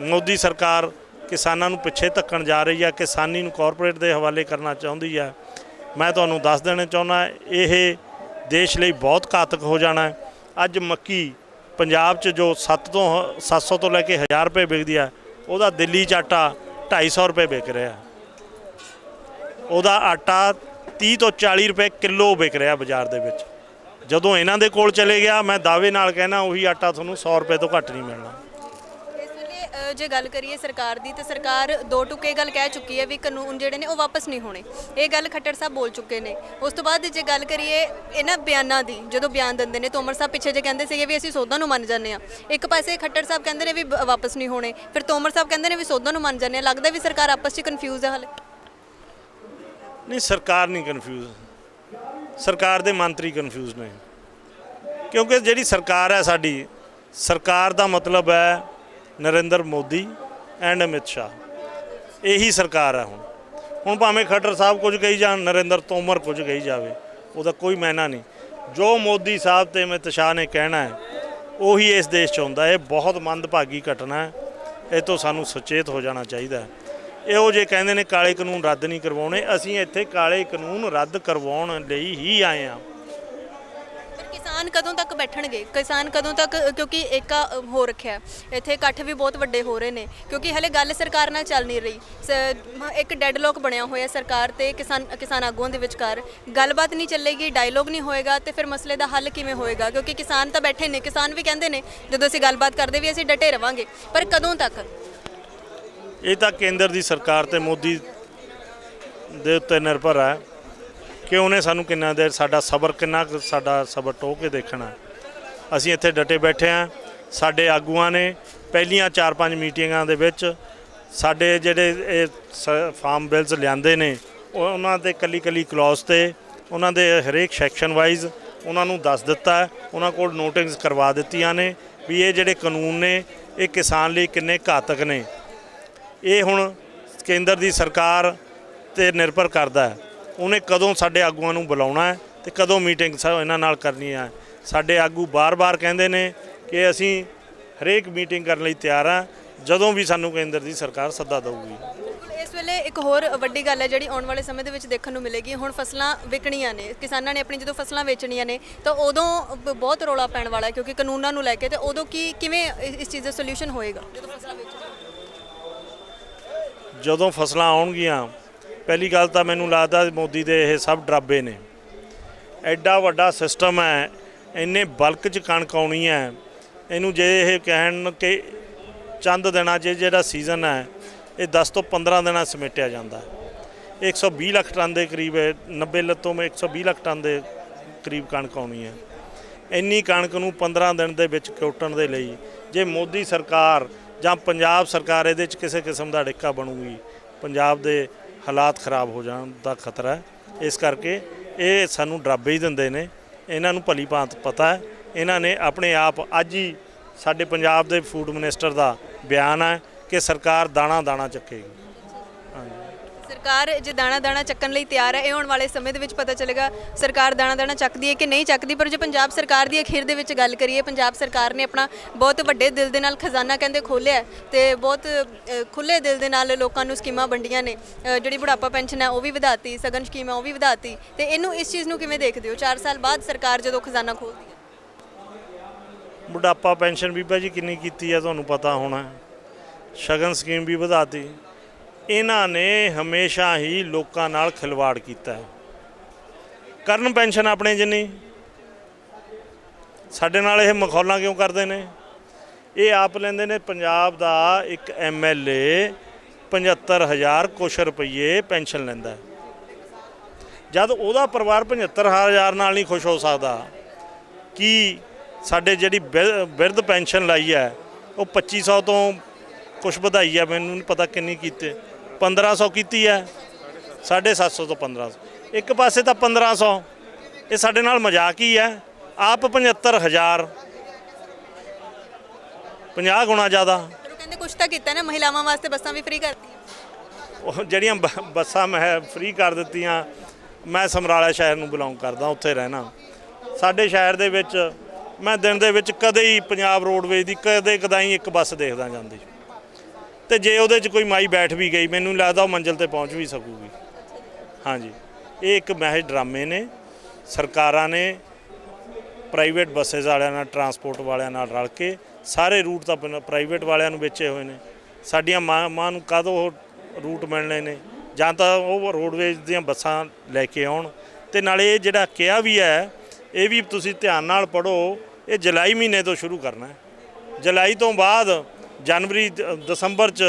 ਮੋਦੀ ਸਰਕਾਰ ਕਿਸਾਨਾਂ ਨੂੰ ਪਿੱਛੇ ਧੱਕਣ ਜਾ ਰਹੀ ਹੈ, ਕਿਸਾਨੀ ਨੂੰ ਕਾਰਪੋਰੇਟ ਦੇ ਹਵਾਲੇ ਕਰਨਾ ਚਾਹੁੰਦੀ ਹੈ। ਮੈਂ ਤੁਹਾਨੂੰ ਦੱਸ ਦੇਣਾ ਚਾਹੁੰਦਾ ਇਹ ਦੇਸ਼ ਲਈ ਬਹੁਤ ਘਾਤਕ ਹੋ ਜਾਣਾ। ਅੱਜ ਮੱਕੀ ਪੰਜਾਬ 'ਚ ਜੋ 700 ਤੋਂ ਲੈ ਕੇ 1000 ਰੁਪਏ ਵਿਕਦੀ ਹੈ, ਉਹਦਾ ਦਿੱਲੀ 'ਚ ਆਟਾ 250 ਰੁਪਏ ਵਿਕ ਰਿਹਾ। ਉਹਦਾ ਆਟਾ 30 ਤੋਂ 40 ਰੁਪਏ ਕਿਲੋ ਵਿਕ ਰਿਹਾ ਬਾਜ਼ਾਰ ਦੇ ਵਿੱਚ। ਜਦੋਂ ਇਹਨਾਂ ਦੇ ਕੋਲ ਚਲੇ ਗਿਆ, ਮੈਂ ਦਾਅਵੇ ਨਾਲ ਕਹਿਣਾ ਉਹੀ ਆਟਾ ਤੁਹਾਨੂੰ 100 ਰੁਪਏ ਤੋਂ ਘੱਟ ਨਹੀਂ ਮਿਲਣਾ। ਇਸ ਵੇਲੇ ਜੇ ਗੱਲ ਕਰੀਏ ਸਰਕਾਰ ਦੀ, ਤਾਂ ਸਰਕਾਰ 2 ਟੁਕੇ ਗੱਲ ਕਹਿ ਚੁੱਕੀ ਹੈ ਵੀ ਕਾਨੂੰਨ ਜਿਹੜੇ ਨੇ ਉਹ ਵਾਪਸ ਨਹੀਂ ਹੋਣੇ। ਇਹ ਗੱਲ ਖੱਟੜ ਸਾਹਿਬ ਬੋਲ ਚੁੱਕੇ ਨੇ। ਉਸ ਤੋਂ ਬਾਅਦ ਜੇ ਗੱਲ ਕਰੀਏ ਇਹਨਾਂ ਬਿਆਨਾਂ ਦੀ, ਜਦੋਂ ਬਿਆਨ ਦਿੰਦੇ ਨੇ, ਤੋਮਰ ਸਾਹਿਬ ਪਿੱਛੇ ਜੇ ਕਹਿੰਦੇ ਸੀਗੇ ਵੀ ਅਸੀਂ ਸੋਧਾਂ ਨੂੰ ਮੰਨ ਜਾਂਦੇ ਹਾਂ। ਇੱਕ ਪਾਸੇ ਖੱਟੜ ਸਾਹਿਬ ਕਹਿੰਦੇ ਨੇ ਵੀ ਵਾਪਸ ਨਹੀਂ ਹੋਣੇ, ਫਿਰ ਤੋਮਰ ਸਾਹਿਬ ਕਹਿੰਦੇ ਨੇ ਵੀ ਸੋਧਾਂ ਨੂੰ ਮੰਨ ਜਾਂਦੇ ਹਾਂ। ਲੱਗਦਾ ਵੀ ਸਰਕਾਰ ਆਪਸ 'ਚ ਕਨਫਿਊਜ਼ ਹੈ ਹਾਲੇ। ਨਹੀਂ, ਸਰਕਾਰ ਨਹੀਂ ਕਨਫਿਊਜ਼, ਸਰਕਾਰ ਦੇ ਮੰਤਰੀ ਕਨਫਿਊਜ਼ ਨੇ। ਕਿਉਂਕਿ ਜਿਹੜੀ ਸਰਕਾਰ ਹੈ ਸਾਡੀ, ਸਰਕਾਰ ਦਾ ਮਤਲਬ ਹੈ ਨਰਿੰਦਰ ਮੋਦੀ ਐਂਡ ਅਮਿਤ ਸ਼ਾਹ। ਇਹੀ ਸਰਕਾਰ ਹੈ। ਹੁਣ ਭਾਵੇਂ ਖੱਟਰ ਸਾਹਿਬ ਕੁਝ ਕਹੀ ਜਾਣ, ਨਰਿੰਦਰ ਤੋਮਰ ਕੁਝ ਕਹੀ ਜਾਵੇ, ਉਹਦਾ ਕੋਈ ਮਾਇਨਾ ਨਹੀਂ। ਜੋ ਮੋਦੀ ਸਾਹਿਬ ਤੇ ਅਮਿਤ ਸ਼ਾਹ ਨੇ ਕਹਿਣਾ ਹੈ ਉਹੀ ਇਸ ਦੇਸ਼ 'ਚ ਹੁੰਦਾ। ਇਹ ਬਹੁਤ ਮੰਦਭਾਗੀ ਘਟਨਾ ਹੈ, ਇਹ ਤੋਂ ਸਾਨੂੰ ਸੁਚੇਤ ਹੋ ਜਾਣਾ ਚਾਹੀਦਾ ਹੈ। ਇਹੋ ਜੇ ਕਹਿੰਦੇ ਨੇ ਕਾਲੇ ਕਾਨੂੰਨ ਰੱਦ ਨਹੀਂ ਕਰਵਾਉਣੇ, ਅਸੀਂ ਇੱਥੇ ਕਾਲੇ ਕਾਨੂੰਨ ਰੱਦ ਕਰਵਾਉਣ ਲਈ ਹੀ ਆਏ ਹਾਂ। ਕਿਸਾਨ ਕਦੋਂ ਤੱਕ ਬੈਠਣਗੇ? ਕਿਸਾਨ ਕਦੋਂ ਤੱਕ? ਕਿਉਂਕਿ ਇੱਕ ਹੋ ਰੱਖਿਆ ਇੱਥੇ, ਇਕੱਠ ਵੀ ਬਹੁਤ ਵੱਡੇ ਹੋ ਰਹੇ ਨੇ, ਕਿਉਂਕਿ ਹਲੇ ਗੱਲ ਸਰਕਾਰ ਨਾਲ ਚੱਲ ਨਹੀਂ ਰਹੀ। ਇੱਕ ਡੈਡਲੋਕ ਬਣਿਆ ਹੋਇਆ ਸਰਕਾਰ ਤੇ ਕਿਸਾਨ ਆਗੂਆਂ ਦੇ ਵਿਚਕਾਰ। ਗੱਲਬਾਤ ਨਹੀਂ ਚੱਲੇਗੀ, ਡਾਇਲੋਗ ਨਹੀਂ ਹੋਏਗਾ, ਤੇ ਫਿਰ ਮਸਲੇ ਦਾ ਹੱਲ ਕਿਵੇਂ ਹੋਏਗਾ? ਕਿਉਂਕਿ ਕਿਸਾਨ ਤਾਂ ਬੈਠੇ ਨੇ, ਕਿਸਾਨ ਵੀ ਕਹਿੰਦੇ ਨੇ ਜਦੋਂ ਅਸੀਂ ਗੱਲਬਾਤ ਕਰਦੇ ਵੀ ਅਸੀਂ ਡਟੇ ਰਵਾਂਗੇ, ਪਰ ਕਦੋਂ ਤੱਕ? ਇਹ ਤਾਂ ਕੇਂਦਰ ਦੀ ਸਰਕਾਰ ਤੇ ਮੋਦੀ ਦੇ ਉੱਤੇ ਨਿਰਭਰ ਹੈ ਕਿ ਉਹਨੇ ਸਾਨੂੰ ਕਿੰਨਾ ਦੇਰ ਸਾਡਾ ਸਬਰ ਟੋਹ ਕੇ ਦੇਖਣਾ। ਅਸੀਂ ਇੱਥੇ ਡਟੇ ਬੈਠੇ ਹਾਂ। ਸਾਡੇ ਆਗੂਆਂ ਨੇ ਪਹਿਲੀਆਂ 4-5 ਮੀਟਿੰਗਾਂ ਦੇ ਵਿੱਚ ਸਾਡੇ ਜਿਹੜੇ ਇਹ ਫਾਰਮ ਬਿਲਸ ਲਿਆਂਦੇ ਨੇ, ਉਹਨਾਂ ਦੇ ਕੱਲੀ ਕਲੌਜ਼ ਤੇ ਉਹਨਾਂ ਦੇ ਹਰੇਕ ਸੈਕਸ਼ਨ ਵਾਈਜ਼ ਉਹਨਾਂ ਨੂੰ ਦੱਸ ਦਿੱਤਾ। ਉਹਨਾਂ ਕੋਲ ਨੋਟਿੰਗਸ ਕਰਵਾ ਦਿੱਤੀਆਂ ਨੇ ਵੀ ਇਹ ਜਿਹੜੇ ਕਾਨੂੰਨ ਨੇ ਇਹ ਕਿਸਾਨ ਲਈ ਕਿੰਨੇ ਘਾਤਕ ਨੇ। ਇਹ ਹੁਣ ਕੇਂਦਰ ਦੀ ਸਰਕਾਰ ਤੇ ਨਿਰਭਰ ਕਰਦਾ ਹੈ, ਉਹਨੇ ਕਦੋਂ ਸਾਡੇ ਆਗੂਆਂ ਨੂੰ ਬੁਲਾਉਣਾ ਹੈ ਤੇ ਕਦੋਂ ਮੀਟਿੰਗ ਇਹਨਾਂ ਨਾਲ ਕਰਨੀ ਹੈ। ਸਾਡੇ ਆਗੂ ਬਾਰ-ਬਾਰ ਕਹਿੰਦੇ ਨੇ ਕਿ ਅਸੀਂ ਹਰੇਕ ਮੀਟਿੰਗ ਕਰਨ ਲਈ ਤਿਆਰ ਹਾਂ ਜਦੋਂ ਵੀ ਸਾਨੂੰ ਕੇਂਦਰ ਦੀ ਸਰਕਾਰ ਸੱਦਾ ਦੇਊਗੀ। ਇਸ ਵੇਲੇ ਇੱਕ ਹੋਰ ਵੱਡੀ ਗੱਲ ਹੈ ਜਿਹੜੀ ਆਉਣ ਵਾਲੇ ਸਮੇਂ ਦੇ ਵਿੱਚ ਦੇਖਣ ਨੂੰ ਮਿਲੇਗੀ। ਹੁਣ ਫਸਲਾਂ ਵਿਕਣੀਆਂ ਨੇ, ਕਿਸਾਨਾਂ ਨੇ ਆਪਣੀ ਜਦੋਂ ਫਸਲਾਂ ਵੇਚਣੀਆਂ ਨੇ ਤਾਂ ਉਦੋਂ ਬਹੁਤ ਰੌਲਾ ਪੈਣ ਵਾਲਾ ਹੈ ਕਿਉਂਕਿ ਕਾਨੂੰਨਾਂ ਨੂੰ ਲੈ ਕੇ, ਤੇ ਉਦੋਂ ਕਿਵੇਂ ਇਸ ਚੀਜ਼ ਦਾ ਸੋਲੂਸ਼ਨ ਹੋਏਗਾ ਜਦੋਂ ਫਸਲਾਂ ਵੇਚਣੀਆਂ? ਜਦੋਂ ਫਸਲਾਂ ਆਉਣਗੀਆਂ, ਪਹਿਲੀ ਗੱਲ ਤਾਂ ਮੈਨੂੰ ਲੱਗਦਾ ਮੋਦੀ ਦੇ ਇਹ ਸਭ ਡਰਾਬੇ ਨੇ। ਐਡਾ ਵੱਡਾ ਸਿਸਟਮ ਹੈ, ਇੰਨੇ ਬਲਕ 'ਚ ਕਣਕ ਆਉਣੀ ਹੈ, ਇਹਨੂੰ ਜੇ ਇਹ ਕਹਿਣ ਕਿ ਚੰਦ ਦਿਨਾਂ 'ਚ ਜਿਹੜਾ ਸੀਜ਼ਨ ਹੈ ਇਹ 10 ਤੋਂ 15 ਦਿਨਾਂ ਸਮੇਟਿਆ ਜਾਂਦਾ। 120 ਲੱਖ ਟਨ ਦੇ ਕਰੀਬ 90 ਤੋਂ 120 ਲੱਖ ਟਨ ਦੇ ਕਰੀਬ ਕਣਕ ਆਉਣੀ ਹੈ। ਇੰਨੀ ਕਣਕ ਨੂੰ 15 ਦਿਨ ਦੇ ਵਿੱਚ ਕੁੱਟਣ ਦੇ ਲਈ ਜੇ ਮੋਦੀ ਸਰਕਾਰ ਜਾਂ ਪੰਜਾਬ ਸਰਕਾਰ ਇਹਦੇ 'ਚ ਕਿਸੇ ਕਿਸਮ ਦਾ ਅੜਿੱਕਾ ਬਣੂਗੀ, ਪੰਜਾਬ ਦੇ ਹਾਲਾਤ ਖਰਾਬ ਹੋ ਜਾਣ ਦਾ ਖਤਰਾ ਹੈ। ਇਸ ਕਰਕੇ ਇਹ ਸਾਨੂੰ ਡਰਾਬੇ ਹੀ ਦਿੰਦੇ ਨੇ। ਇਹਨਾਂ ਨੂੰ ਭਲੀ ਭਾਂਤ ਪਤਾ ਹੈ। ਇਹਨਾਂ ਨੇ ਆਪਣੇ ਆਪ ਅੱਜ ਹੀ ਸਾਡੇ ਪੰਜਾਬ ਦੇ ਫੂਡ ਮਿਨਿਸਟਰ ਦਾ ਬਿਆਨ ਹੈ ਕਿ ਸਰਕਾਰ ਦਾਣਾ ਦਾਣਾ ਚੱਕੇਗੀ। ਸਰਕਾਰ ਜੇ ਦਾਣਾ ਦਾਣਾ ਚੱਕਣ ਲਈ ਤਿਆਰ ਹੈ, ਇਹ ਆਉਣ ਵਾਲੇ ਸਮੇਂ ਦੇ ਵਿੱਚ ਪਤਾ ਚੱਲੇਗਾ ਸਰਕਾਰ ਦਾਣਾ ਦਾਣਾ ਚੱਕਦੀ ਹੈ ਕਿ ਨਹੀਂ ਚੱਕਦੀ। ਪਰ ਜੇ ਪੰਜਾਬ ਸਰਕਾਰ ਦੀ ਅਖੀਰ ਦੇ ਵਿੱਚ ਗੱਲ ਕਰੀਏ, ਪੰਜਾਬ ਸਰਕਾਰ ਨੇ ਆਪਣਾ ਬਹੁਤ ਵੱਡੇ ਦਿਲ ਦੇ ਨਾਲ ਖਜ਼ਾਨਾ ਕਹਿੰਦੇ ਖੋਲ੍ਹਿਆ ਤੇ ਬਹੁਤ ਖੁੱਲ੍ਹੇ ਦਿਲ ਦੇ ਨਾਲ ਲੋਕਾਂ ਨੂੰ ਸਕੀਮਾਂ ਵੰਡੀਆਂ ਨੇ। ਜਿਹੜੀ ਬੁਢਾਪਾ ਪੈਨਸ਼ਨ ਹੈ ਉਹ ਵੀ ਵਧਾਤੀ, ਸਗਨ ਸਕੀਮ ਹੈ ਉਹ ਵੀ ਵਧਾਤੀ। ਤੇ ਇਹਨੂੰ ਇਸ ਚੀਜ਼ ਨੂੰ ਕਿਵੇਂ ਦੇਖਦੇ ਹੋ 4 ਸਾਲ ਬਾਅਦ ਸਰਕਾਰ ਜਦੋਂ ਖਜ਼ਾਨਾ ਖੋਲ੍ਹਦੀ ਹੈ? ਬੁਢਾਪਾ ਪੈਨਸ਼ਨ ਬੀਬਾ ਜੀ ਕਿੰਨੀ ਕੀਤੀ ਹੈ ਤੁਹਾਨੂੰ ਪਤਾ ਹੋਣਾ। ਸ਼ਗਨ ਸਕੀਮ ਵੀ ਵਧਾਤੀ। ਇਹਨਾਂ ਨੇ ਹਮੇਸ਼ਾ ਹੀ ਲੋਕਾਂ ਨਾਲ ਖਿਲਵਾੜ ਕੀਤਾ ਹੈ। ਕਰਨ ਪੈਨਸ਼ਨ ਆਪਣੇ ਜਿੰਨੀ, ਸਾਡੇ ਨਾਲ ਇਹ ਮਖੌਲਾਂ ਕਿਉਂ ਕਰਦੇ ਨੇ? ਇਹ ਆਪ ਲੈਂਦੇ ਨੇ। ਪੰਜਾਬ ਦਾ ਇੱਕ MLA 75,000 ਕੁਛ ਰੁਪਈਏ ਪੈਨਸ਼ਨ ਲੈਂਦਾ, ਜਦ ਉਹਦਾ ਪਰਿਵਾਰ 75,000 ਨਾਲ ਨਹੀਂ ਖੁਸ਼ ਹੋ ਸਕਦਾ। ਕੀ ਸਾਡੇ ਜਿਹੜੀ ਬਿਰਧ ਪੈਨਸ਼ਨ ਲਾਈ ਹੈ ਉਹ 2500 ਤੋਂ ਕੁਛ ਵਧਾਈ ਹੈ, ਮੈਨੂੰ ਨਹੀਂ ਪਤਾ ਕਿੰਨੀ ਕੀਤੇ, 1500 ਕੀਤੀ ਹੈ, 750 ਤੋਂ 1500। ਇੱਕ ਪਾਸੇ ਤਾਂ 1500, ਇਹ ਸਾਡੇ ਨਾਲ ਮਜ਼ਾਕ ਹੀ ਹੈ। ਆਪ 75,000, 50 ਗੁਣਾ ਜ਼ਿਆਦਾ। ਕਹਿੰਦੇ ਕੁਛ ਤਾਂ ਕੀਤਾ ਨਾ, ਮਹਿਲਾਵਾਂ ਵਾਸਤੇ ਬੱਸਾਂ ਵੀ ਫ੍ਰੀ ਕਰਤੀਆਂ। ਉਹ ਜਿਹੜੀਆਂ ਬੱਸਾਂ ਮੈਂ ਫ੍ਰੀ ਕਰ ਦਿੱਤੀਆਂ। ਮੈਂ ਸਮਰਾਲਾ ਸ਼ਹਿਰ ਨੂੰ ਬਿਲੋਂਗ ਕਰਦਾ, ਉੱਥੇ ਰਹਿਣਾ। ਸਾਡੇ ਸ਼ਹਿਰ ਦੇ ਵਿੱਚ ਮੈਂ ਦਿਨ ਦੇ ਵਿੱਚ ਕਦੇ ਹੀ ਪੰਜਾਬ ਰੋਡਵੇਜ਼ ਦੀ ਕਦੇ ਕਦਾਈ ਇੱਕ ਬੱਸ ਦੇਖਦਾ ਜਾਂਦੀ, ਤੇ ਜੇ ਉਹਦੇ 'ਚ ਕੋਈ ਮਾਈ ਬੈਠ ਵੀ ਗਈ ਮੈਨੂੰ ਲੱਗਦਾ ਉਹ ਮੰਜ਼ਿਲ ਤੇ ਪਹੁੰਚ ਵੀ ਸਕੂਗੀ। ਹਾਂਜੀ, ਇਹ ਇੱਕ ਮਹਿਜ ਡਰਾਮੇ ਨੇ। ਸਰਕਾਰਾਂ ਨੇ ਪ੍ਰਾਈਵੇਟ ਬੱਸਿਸ ਵਾਲਿਆਂ ਨਾਲ, ਟਰਾਂਸਪੋਰਟ ਵਾਲਿਆਂ ਨਾਲ ਰਲ ਕੇ ਸਾਰੇ ਰੂਟ ਤਾਂ ਪ੍ਰਾਈਵੇਟ ਵਾਲਿਆਂ ਨੂੰ ਵੇਚੇ ਹੋਏ ਨੇ। ਸਾਡੀਆਂ ਮਾਂ ਨੂੰ ਕਦੋਂ ਰੂਟ ਮਿਲਣੇ ਨੇ? ਜਾਂ ਤਾਂ ਉਹ ਰੋਡਵੇਜ਼ ਦੀਆਂ ਬੱਸਾਂ ਲੈ ਕੇ ਆਉਣ। ਤੇ ਨਾਲੇ ਇਹ ਜਿਹੜਾ ਕਿਹਾ ਵੀ ਹੈ, ਇਹ ਵੀ ਤੁਸੀਂ ਧਿਆਨ ਨਾਲ ਪੜ੍ਹੋ, ਇਹ ਜੁਲਾਈ ਮਹੀਨੇ ਤੋਂ ਸ਼ੁਰੂ ਕਰਨਾ ਹੈ। ਜੁਲਾਈ ਤੋਂ ਬਾਅਦ ਜਨਵਰੀ ਦਸੰਬਰ 'ਚ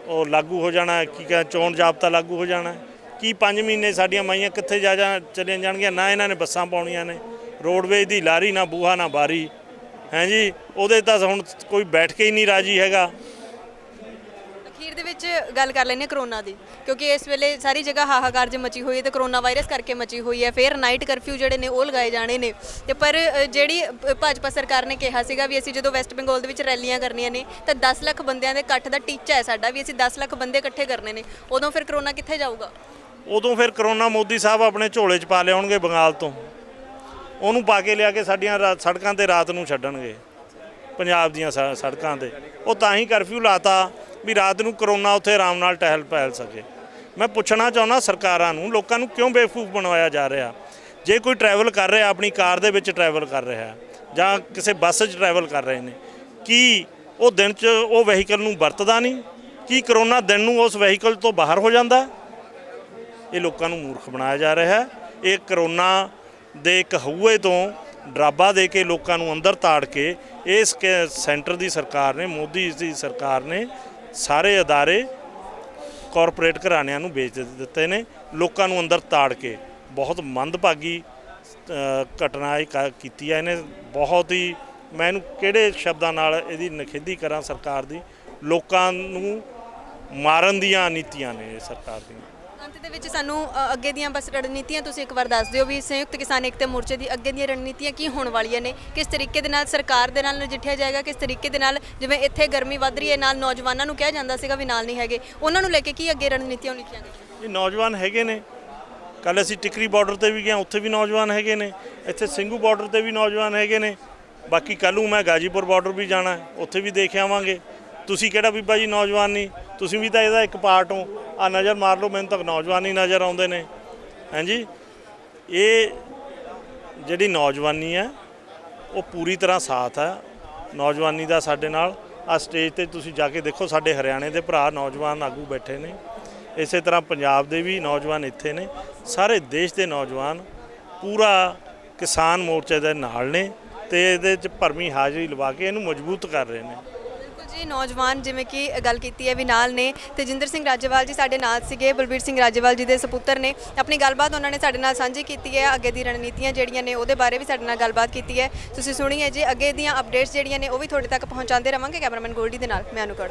ਉਹ ਲਾਗੂ ਹੋ ਜਾਣਾ। ਕੀ ਕਹਿੰਦੇ, ਚੋਣ ਜ਼ਾਬਤਾ ਲਾਗੂ ਹੋ ਜਾਣਾ। ਕੀ 5 ਮਹੀਨੇ ਸਾਡੀਆਂ ਮਾਈਆਂ ਕਿੱਥੇ ਚਲੀਆਂ ਜਾਣਗੀਆਂ? ਨਾ ਇਹਨਾਂ ਨੇ ਬੱਸਾਂ ਪਾਉਣੀਆਂ ਨੇ, ਰੋਡਵੇਜ਼ ਦੀ ਲਾਰੀ ਨਾ ਬੂਹਾ ਨਾ ਬਾਰੀ ਹੈ ਜੀ। ਉਹਦੇ ਤਾਂ ਹੁਣ ਕੋਈ ਬੈਠ ਕੇ ਹੀ ਨਹੀਂ ਰਾਜੀ ਹੈਗਾ। ਅਖੀਰ ਦੇ ਵਿੱਚ ਗੱਲ ਕਰ ਲੈਂਦੇ ਹਾਂ ਕਰੋਨਾ ਦੀ, ਕਿਉਂਕਿ ਇਸ ਵੇਲੇ ਸਾਰੀ ਜਗ੍ਹਾ ਹਾਹਾਕਾਰ ਜੇ ਮਚੀ ਹੋਈ ਹੈ ਤੇ ਕਰੋਨਾ ਵਾਇਰਸ ਕਰਕੇ ਮਚੀ ਹੋਈ ਹੈ। ਫਿਰ ਨਾਈਟ ਕਰਫਿਊ ਜਿਹੜੇ ਨੇ ਉਹ ਲਗਾਏ ਜਾਣੇ ਨੇ। ਤੇ ਪਰ ਜਿਹੜੀ ਭਾਜਪਾ ਸਰਕਾਰ ਨੇ ਕਿਹਾ ਸੀਗਾ ਵੀ ਅਸੀਂ ਜਦੋਂ ਵੈਸਟ ਬੰਗਾਲ ਦੇ ਵਿੱਚ ਰੈਲੀਆਂ ਕਰਨੀਆਂ ਨੇ ਤਾਂ 10 ਲੱਖ ਬੰਦਿਆਂ ਦੇ ਇਕੱਠ ਦਾ ਟੀਚਾ ਹੈ ਸਾਡਾ, ਵੀ ਅਸੀਂ 10 ਲੱਖ ਬੰਦੇ ਇਕੱਠੇ ਕਰਨੇ ਨੇ। ਉਦੋਂ ਫਿਰ ਕਰੋਨਾ ਕਿੱਥੇ ਜਾਊਗਾ? ਉਦੋਂ ਫਿਰ ਕਰੋਨਾ ਮੋਦੀ ਸਾਹਿਬ ਆਪਣੇ ਝੋਲੇ 'ਚ ਪਾ ਲਿਆਉਣਗੇ ਬੰਗਾਲ ਤੋਂ, ਉਹਨੂੰ ਪਾ ਕੇ ਲਿਆ ਕੇ ਸਾਡੀਆਂ ਸੜਕਾਂ 'ਤੇ ਰਾਤ ਨੂੰ ਛੱਡਣਗੇ, ਪੰਜਾਬ ਦੀਆਂ ਸੜਕਾਂ 'ਤੇ। ਉਹ ਤਾਂ ਹੀ ਕਰਫਿਊ ਲਾਤਾ ਵੀ ਰਾਤ ਨੂੰ ਕਰੋਨਾ ਉੱਥੇ ਆਰਾਮ ਨਾਲ ਟਹਿਲ ਪਹਿਲ ਸਕੇ। ਮੈਂ ਪੁੱਛਣਾ ਚਾਹੁੰਦਾ ਸਰਕਾਰਾਂ ਨੂੰ, ਲੋਕਾਂ ਨੂੰ ਕਿਉਂ ਬੇਵਕੂਫ ਬਣਵਾਇਆ ਜਾ ਰਿਹਾ? ਜੇ ਕੋਈ ਟਰੈਵਲ ਕਰ ਰਿਹਾ, ਆਪਣੀ ਕਾਰ ਦੇ ਵਿੱਚ ਟਰੈਵਲ ਕਰ ਰਿਹਾ ਜਾਂ ਕਿਸੇ ਬੱਸ 'ਚ ਟਰੈਵਲ ਕਰ ਰਹੇ ਨੇ, ਕੀ ਉਹ ਦਿਨ 'ਚ ਉਹ ਵਹੀਕਲ ਨੂੰ ਵਰਤਦਾ ਨਹੀਂ? ਕੀ ਕਰੋਨਾ ਦਿਨ ਨੂੰ ਉਸ ਵਹੀਕਲ ਤੋਂ ਬਾਹਰ ਹੋ ਜਾਂਦਾ? ਇਹ ਲੋਕਾਂ ਨੂੰ ਮੂਰਖ ਬਣਾਇਆ ਜਾ ਰਿਹਾ ਹੈ। ਇਹ ਕਰੋਨਾ ਦੇ ਇੱਕ ਹਊਏ ਤੋਂ ਡਰਾਬਾ ਦੇ ਕੇ ਲੋਕਾਂ ਨੂੰ ਅੰਦਰ ਤਾੜ ਕੇ ਇਸ ਸੈਂਟਰ ਦੀ ਸਰਕਾਰ ਨੇ, ਮੋਦੀ ਦੀ ਸਰਕਾਰ ਨੇ ਸਾਰੇ ਅਦਾਰੇ ਕਾਰਪੋਰੇਟ ਘਰਾਣਿਆਂ ਨੂੰ ਵੇਚ ਦਿੱਤੇ ਨੇ, ਲੋਕਾਂ ਨੂੰ ਅੰਦਰ ਤਾੜ ਕੇ। ਬਹੁਤ ਮੰਦਭਾਗੀ ਘਟਨਾ ਇਹ ਕੀਤੀ ਹੈ ਇਹਨੇ। ਬਹੁਤ ਹੀ, ਮੈਂ ਇਹਨੂੰ ਕਿਹੜੇ ਸ਼ਬਦਾਂ ਨਾਲ ਇਹਦੀ ਨਿਖੇਧੀ ਕਰਾਂ ਸਰਕਾਰ ਦੀ। ਲੋਕਾਂ ਨੂੰ ਮਾਰਨ ਦੀਆਂ ਨੀਤੀਆਂ ਨੇ ਸਰਕਾਰ ਦੀਆਂ। ਅੰਤ ਦੇ ਵਿੱਚ ਸਾਨੂੰ ਅੱਗੇ ਦੀਆਂ ਬਸ ਰਣਨੀਤੀਆਂ ਤੁਸੀਂ ਇੱਕ ਵਾਰ ਦੱਸ ਦਿਓ ਵੀ ਸੰਯੁਕਤ ਕਿਸਾਨ ਏਕਤਾ ਮੋਰਚੇ ਦੀ ਅੱਗੇ ਦੀਆਂ ਰਣਨੀਤੀਆਂ ਕੀ ਹੋਣ ਵਾਲੀਆਂ ਨੇ, ਕਿਸ ਤਰੀਕੇ ਦੇ ਨਾਲ ਸਰਕਾਰ ਦੇ ਨਾਲ ਨਜਿੱਠਿਆ ਜਾਏਗਾ, ਕਿਸ ਤਰੀਕੇ ਦੇ ਨਾਲ ਜਿਵੇਂ ਇੱਥੇ ਗਰਮੀ ਵੱਧ ਰਹੀ ਹੈ ਨਾਲ ਨੌਜਵਾਨਾਂ ਨੂੰ ਕਿਹਾ ਜਾਂਦਾ ਸੀਗਾ ਵੀ ਨਾਲ ਨਹੀਂ ਹੈਗੇ, ਉਹਨਾਂ ਨੂੰ ਲੈ ਕੇ ਕੀ ਅੱਗੇ ਰਣਨੀਤੀਆਂ ਲਿਖੀਆਂ ਗਈਆਂ? ਇਹ ਨੌਜਵਾਨ ਹੈਗੇ ਨੇ। ਕੱਲ੍ਹ ਅਸੀਂ ਟਿਕਰੀ ਬਾਰਡਰ ਤੇ ਵੀ ਗਏ, ਉੱਥੇ ਵੀ ਨੌਜਵਾਨ ਹੈਗੇ ਨੇ। ਇੱਥੇ ਸਿੰਘੂ ਬਾਰਡਰ ਤੇ ਵੀ ਨੌਜਵਾਨ ਹੈਗੇ ਨੇ। ਬਾਕੀ ਕੱਲ੍ਹ ਨੂੰ ਮੈਂ ਗਾਜੀਪੁਰ ਬਾਰਡਰ ਵੀ ਜਾਣਾ, ਉੱਥੇ ਵੀ ਦੇਖ ਆਵਾਂਗੇ। ਤੁਸੀਂ ਕਿਹੜਾ ਬੀਬਾ ਜੀ ਨੌਜਵਾਨ ਨਹੀਂ, ਤੁਸੀਂ ਵੀ ਤਾਂ ਇਹਦਾ ਇੱਕ ਪਾਰਟ ਹੋ। ਆ ਨਜ਼ਰ ਮਾਰ ਲਓ, ਮੈਨੂੰ ਤਾਂ ਨੌਜਵਾਨ ਹੀ ਨਜ਼ਰ ਆਉਂਦੇ ਨੇ। ਹਾਂਜੀ, ਇਹ ਜਿਹੜੀ ਨੌਜਵਾਨੀ ਹੈ ਉਹ ਪੂਰੀ ਤਰ੍ਹਾਂ ਸਾਥ ਹੈ ਨੌਜਵਾਨੀ ਦਾ ਸਾਡੇ ਨਾਲ। ਆ ਸਟੇਜ ਤੇ ਤੁਸੀਂ ਜਾ ਕੇ ਦੇਖੋ, ਸਾਡੇ ਹਰਿਆਣੇ ਦੇ ਭਰਾ ਨੌਜਵਾਨ ਆਗੂ ਬੈਠੇ ਨੇ, ਇਸੇ ਤਰ੍ਹਾਂ ਪੰਜਾਬ ਦੇ ਵੀ ਨੌਜਵਾਨ ਇੱਥੇ ਨੇ। ਸਾਰੇ ਦੇਸ਼ ਦੇ ਨੌਜਵਾਨ ਪੂਰਾ ਕਿਸਾਨ ਮੋਰਚੇ ਦੇ ਨਾਲ ਨੇ ਤੇ ਇਹਦੇ 'ਚ ਭਰਵੀਂ ਹਾਜ਼ਰੀ ਲਵਾ ਕੇ ਇਹਨੂੰ ਮਜ਼ਬੂਤ ਕਰ ਰਹੇ ਨੇ। ਜੀ ਨੌਜਵਾਨ ਜਿਵੇਂ ਕਿ ਗੱਲ ਕੀਤੀ ਹੈ ਵੀ ਨਾਲ ਨੇ, ਤੇਜਿੰਦਰ ਸਿੰਘ ਰਾਜੇਵਾਲ ਜੀ ਸਾਡੇ ਨਾਲ ਸੀਗੇ, ਬਲਬੀਰ ਸਿੰਘ ਰਾਜੇਵਾਲ ਜੀ ਦੇ ਸਪੁੱਤਰ ਨੇ। ਆਪਣੀ ਗੱਲਬਾਤ ਉਹਨਾਂ ਨੇ ਸਾਡੇ ਨਾਲ ਸਾਂਝੀ ਕੀਤੀ ਹੈ, ਅੱਗੇ ਦੀ ਰਣਨੀਤੀਆਂ ਜਿਹੜੀਆਂ ਨੇ ਉਹਦੇ ਬਾਰੇ ਵੀ ਸਾਡੇ ਨਾਲ ਗੱਲਬਾਤ ਕੀਤੀ ਹੈ। ਤੁਸੀਂ ਸੁਣੀ ਹੈ ਜੀ, ਅੱਗੇ ਦੀਆਂ ਅਪਡੇਟਸ ਜਿਹੜੀਆਂ ਨੇ ਉਹ ਵੀ ਤੁਹਾਡੇ ਤੱਕ ਪਹੁੰਚਾਉਂਦੇ ਰਵਾਂਗੇ। ਕੈਮਰਾਮੈਨ ਗੋਲਡੀ ਦੇ ਨਾਲ ਮੈਂ ਅਨੁਕੜ।